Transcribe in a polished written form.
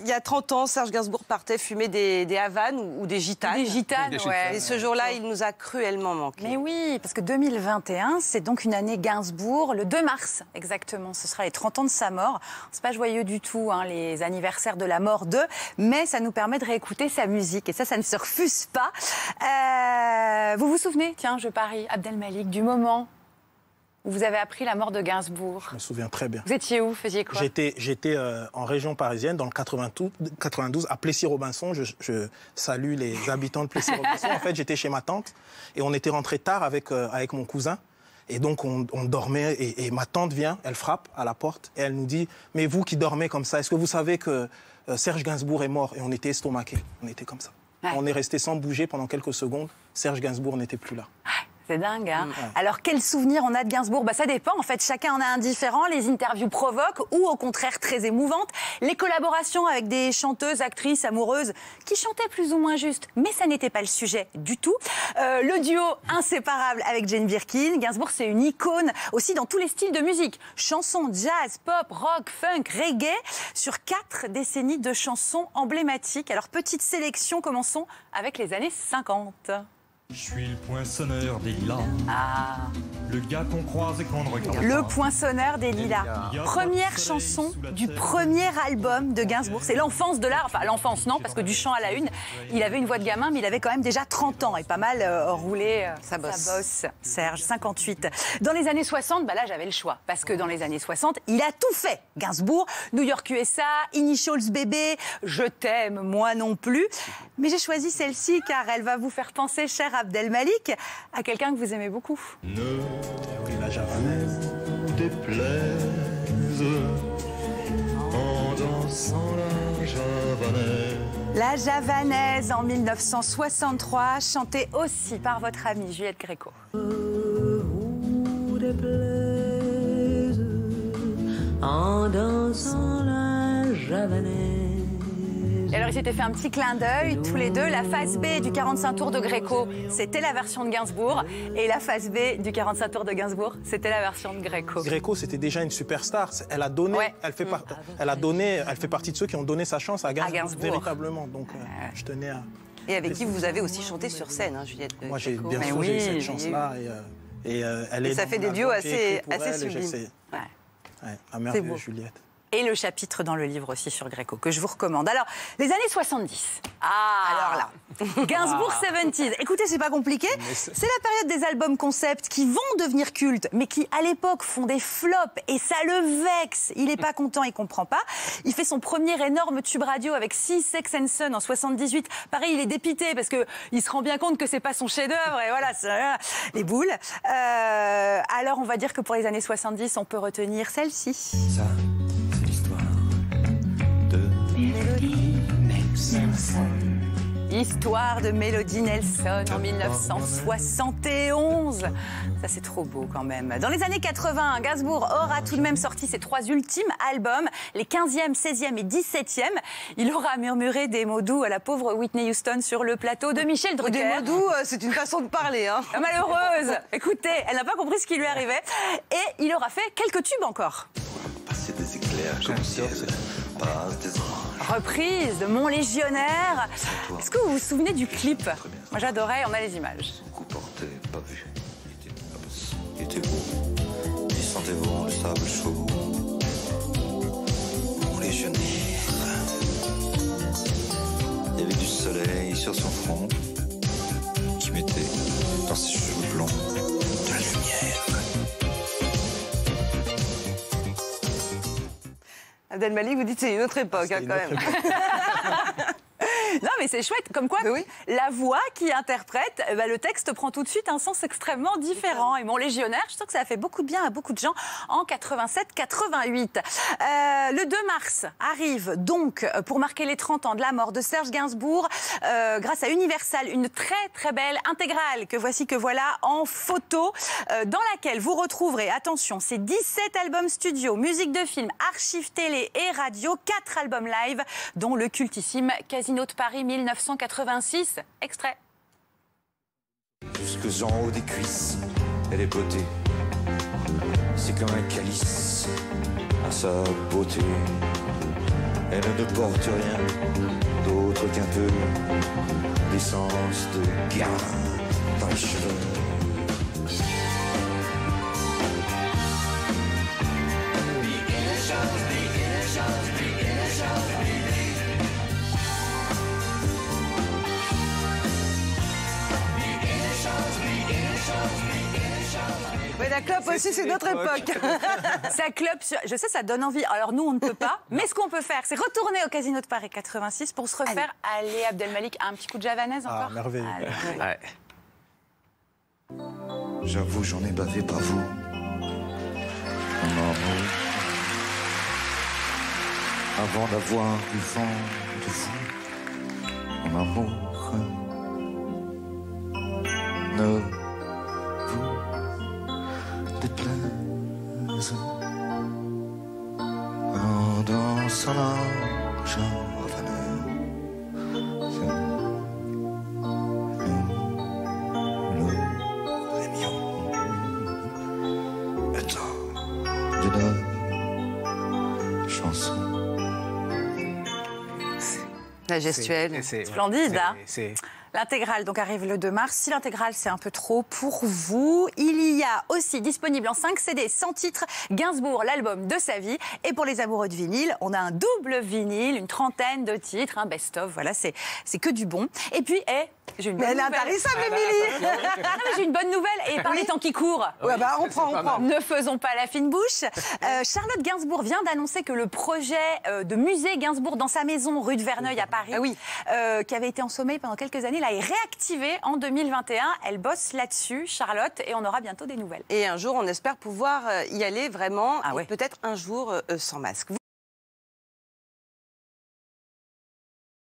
il y a 30 ans, Serge Gainsbourg partait fumer des Havanes ou des gitanes. Des gitanes, ouais. Et ce jour-là, il nous a cruellement manqué. Mais oui, parce que 2021, c'est donc une année Gainsbourg, le 2 mars exactement. Ce sera les 30 ans de sa mort. C'est pas joyeux du tout, hein, les anniversaires de la mort de, mais ça nous permet de réécouter sa musique. Et ça ne se refuse pas. Vous vous souvenez, tiens, je parie, Abdelmalik, du moment où vous avez appris la mort de Gainsbourg? Je me souviens très bien. Vous étiez où? Vous faisiez quoi? J'étais en région parisienne, dans le 92, à Plessis-Robinson. Je salue les habitants de Plessis-Robinson. En fait, j'étais chez ma tante et on était rentrés tard avec mon cousin. Et donc, on dormait et ma tante vient, elle frappe à la porte et elle nous dit « Mais vous qui dormez comme ça, est-ce que vous savez que Serge Gainsbourg est mort ?» Et on était estomaqués, on était comme ça. Ouais. On est resté sans bouger pendant quelques secondes. Serge Gainsbourg n'était plus là. C'est dingue, hein. Alors, quel souvenir on a de Gainsbourg? Ça dépend, en fait, chacun en a un différent. Les interviews provoquent ou, au contraire, très émouvantes. Les collaborations avec des chanteuses, actrices, amoureuses, qui chantaient plus ou moins juste, mais ça n'était pas le sujet du tout. Le duo inséparable avec Jane Birkin. Gainsbourg, c'est une icône aussi dans tous les styles de musique. Chansons, jazz, pop, rock, funk, reggae, sur 4 décennies de chansons emblématiques. Alors, petite sélection, commençons avec les années 50. Je suis le poinçonneur des lilas. Le gars qu'on croise et qu'on ne regarde pas. Le poinçonneur des lilas. Première chanson du premier album de Gainsbourg. C'est l'enfance de l'art. Enfin, l'enfance, non, parce que du chant à la une, il avait une voix de gamin, mais il avait quand même déjà 30 ans et pas mal roulé sa bosse. Serge, 58. Dans les années 60, là, j'avais le choix. Parce que dans les années 60, il a tout fait. Gainsbourg, New York, USA, Initials Bébé, Je t'aime, moi non plus. Mais j'ai choisi celle-ci car elle va vous faire penser, cher Abdelmalik, à quelqu'un que vous aimez beaucoup. Oui, la javanaise. Déplaise en dansant la javanaise. La javanaise en 1963, chantée aussi par votre amie Juliette Gréco. Vous déplaise en dansant la javanaise. Et alors, ils s'étaient fait un petit clin d'œil, tous les deux. La face B du 45 tours de Gréco, c'était la version de Gainsbourg. Et la face B du 45 tours de Gainsbourg, c'était la version de Gréco. Gréco, c'était déjà une superstar. Elle a donné, elle fait partie de ceux qui ont donné sa chance à Gainsbourg. Véritablement. Donc, je tenais à... Et avec qui vous avez aussi chanté sur scène, hein, Juliette Gréco. Moi, j'ai bien sûr eu cette chance-là. Et ça fait des duos assez sublimes. À merveille, Juliette. Et le chapitre dans le livre aussi sur Gréco, que je vous recommande. Alors, les années 70. Alors là, Gainsbourg 70s. Écoutez, c'est pas compliqué. C'est la période des albums concept qui vont devenir cultes, mais qui, à l'époque, font des flops. Et ça le vexe. Il est pas content, il comprend pas. Il fait son premier énorme tube radio avec Sea, Sex and Son en 78. Pareil, il est dépité parce que il se rend bien compte que c'est pas son chef-d'œuvre. Et voilà, les boules. Alors, on va dire que pour les années 70, on peut retenir celle-ci. Ça, c'est l'histoire de Mélodie Nelson. Histoire de Mélodie Nelson en 1971. Ça, c'est trop beau quand même. Dans les années 80, Gainsbourg aura tout de même sorti ses 3 ultimes albums, les 15e, 16e et 17e. Il aura murmuré des mots doux à la pauvre Whitney Houston sur le plateau de Michel Drucker. Des mots doux, c'est une façon de parler. Hein. Malheureuse. Écoutez, elle n'a pas compris ce qui lui arrivait. Et il aura fait quelques tubes encore. Passer des éclairs comme si passe des anges. Reprise de Mon Légionnaire. Est-ce que vous vous souvenez du clip? Moi j'adorais, on a les images. Coup porté, pas vu. Il était beau. Il sentait bon le sable chaud. Mon légionnaire. Il y avait du soleil sur son front qui mettait dans ses cheveux blonds de la lumière. Abdelmalik, vous dites c'est une autre époque, quand même. Non, mais c'est chouette. Comme quoi, la voix qui interprète, le texte prend tout de suite un sens extrêmement différent. Et Mon Légionnaire, je trouve que ça a fait beaucoup de bien à beaucoup de gens en 87-88. Le 2 mars arrive donc, pour marquer les 30 ans de la mort de Serge Gainsbourg, grâce à Universal, une très très belle intégrale que voilà en photo, dans laquelle vous retrouverez, attention, ces 17 albums studio, musique de film, archives télé et radio, 4 albums live, dont le cultissime Casino de Paris 1986. Extrait. Jusque en haut des cuisses, elle est beauté. C'est comme un calice à sa beauté. Elle ne porte rien d'autre qu'un peu d'essence de gamin dans les cheveux. Mais la clope aussi, c'est notre époque. Ça clope, je sais, ça donne envie. Alors nous, on ne peut pas. Mais ce qu'on peut faire, c'est retourner au Casino de Paris 86 pour se refaire. Allez, Abdelmalik, un petit coup de javanaise encore. Ah, merveilleux. Ouais. J'avoue, j'en ai bavé par vous. Mon amour. Avant d'avoir du vent de vous, mon amour. Ne vous déplaise. En dansant la javanais. De chanson. La gestuelle. Splendide, hein. L'intégrale donc arrive le 2 mars. Si l'intégrale c'est un peu trop pour vous, il y a aussi disponible en 5 CD 100 titres Gainsbourg, l'album de sa vie. Et pour les amoureux de vinyle, on a un double vinyle, une trentaine de titres, un best-of. Voilà, c'est que du bon. Et puis, j'ai une bonne Elle est nouvelle. intarissable, Émilie. J'ai une bonne nouvelle. Et par les temps qui courent, Ouais, bah, on prend. ne faisons pas la fine bouche. Charlotte Gainsbourg vient d'annoncer que le projet de musée Gainsbourg dans sa maison rue de Verneuil à Paris, qui avait été en sommeil pendant quelques années, là, est réactivé en 2021. Elle bosse là-dessus, Charlotte, et on aura bientôt des nouvelles. Et un jour, on espère pouvoir y aller vraiment, Ah ouais. peut-être un jour sans masque.